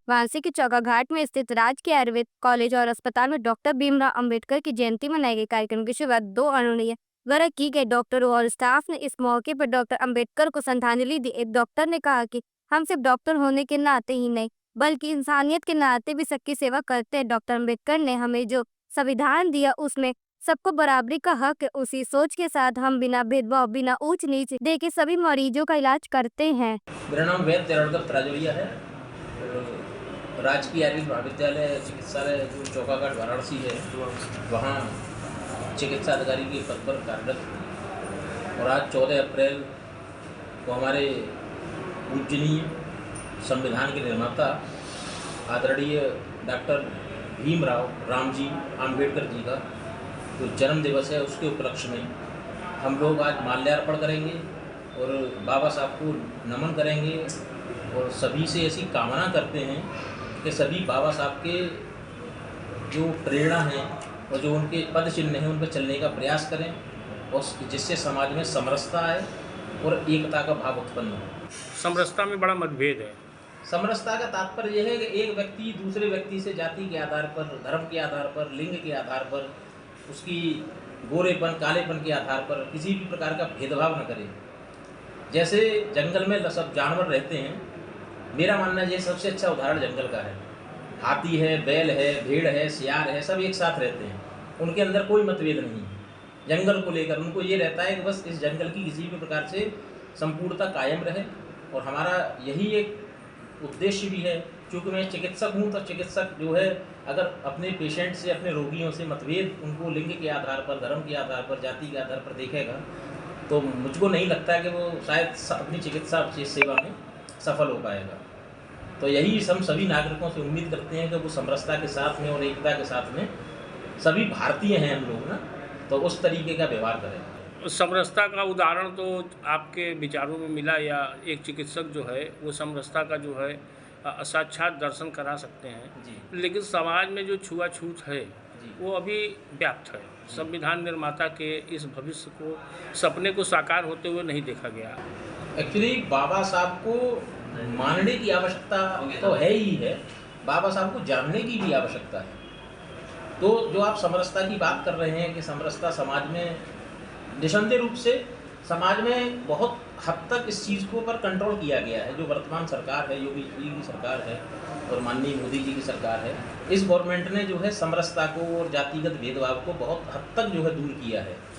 वाराणसी के चौकाघाट में स्थित राजकीय आयुर्वेद कॉलेज और अस्पताल में डॉक्टर भीमराव अंबेडकर की जयंती मनाई गई। कार्यक्रम की शुरुआत 2 अनुभवनीय द्वारा की गई। डॉक्टरों और स्टाफ ने इस मौके पर डॉक्टर अंबेडकर को श्रद्धांजलि दी। एक डॉक्टर ने कहा कि हम सिर्फ डॉक्टर होने के नाते ही नहीं बल्कि इंसानियत के नाते भी सबकी सेवा करते हैं। डॉक्टर अंबेडकर ने हमें जो संविधान दिया उसमें सबको बराबरी का हक है। उसी सोच के साथ हम बिना भेदभाव बिना ऊंच नीच देखे सभी मरीजों का इलाज करते हैं। मेरा नाम वेद तेरड़कर त्राजोरिया है। राजकीय आयुर्वेद महाविद्यालय चिकित्सालय जो चौकाघाट वाराणसी है, वहाँ चिकित्सा अधिकारी के पद पर कार्यरत हूँ। और आज 14 अप्रैल को हमारे पूजनीय संविधान के निर्माता आदरणीय डॉक्टर भीमराव रामजी अंबेडकर जी का जो जन्म दिवस है, उसके उपलक्ष्य में हम लोग आज माल्यार्पण करेंगे और बाबा साहब को नमन करेंगे और सभी से ऐसी कामना करते हैं कि सभी बाबा साहब के जो प्रेरणा है और जो उनके पद चिन्ह हैं उन पर चलने का प्रयास करें और जिससे समाज में समरसता आए और एकता का भाव उत्पन्न हो। समरसता में बड़ा मतभेद है। समरसता का तात्पर्य यह है कि एक व्यक्ति दूसरे व्यक्ति से जाति के आधार पर, धर्म के आधार पर, लिंग के आधार पर, उसकी गोरेपन कालेपन के आधार पर किसी भी प्रकार का भेदभाव न करे। जैसे जंगल में सब जानवर रहते हैं, मेरा मानना है ये सबसे अच्छा उदाहरण जंगल का है। हाथी है, बैल है, भेड़ है, सियार है, सब एक साथ रहते हैं, उनके अंदर कोई मतभेद नहीं है। जंगल को लेकर उनको ये रहता है कि बस इस जंगल की किसी भी प्रकार से संपूर्णता कायम रहे। और हमारा यही एक उद्देश्य भी है। क्योंकि मैं चिकित्सक हूँ, तो चिकित्सक जो है अगर अपने पेशेंट से, अपने रोगियों से मतभेद उनको लिंग के आधार पर, धर्म के आधार पर, जाति के आधार पर देखेगा तो मुझको नहीं लगता कि वो शायद अपनी चिकित्सा सेवा में सफल हो पाएगा। तो यही हम सभी नागरिकों से उम्मीद करते हैं कि वो समरसता के साथ में और एकता के साथ में, सभी भारतीय हैं हम लोग ना, तो उस तरीके का व्यवहार करें। समरसता का उदाहरण तो आपके विचारों में मिला, या एक चिकित्सक जो है वो समरसता का जो है साक्षात दर्शन करा सकते हैं जी। लेकिन समाज में जो छुआछूत है वो अभी व्याप्त है। संविधान निर्माता के इस भविष्य को, सपने को साकार होते हुए नहीं देखा गया। एक्चुअली बाबा साहब को मानने की आवश्यकता तो है ही है, बाबा साहब को जानने की भी आवश्यकता है। तो जो आप समरसता की बात कर रहे हैं कि समरसता समाज में निसंदेह रूप से समाज में बहुत हद तक इस चीज़ को पर कंट्रोल किया गया है। जो वर्तमान सरकार है, योगी जी की सरकार है और माननीय मोदी जी की सरकार है, इस गवर्नमेंट ने जो है समरसता को और जातिगत भेदभाव को बहुत हद तक जो है दूर किया है।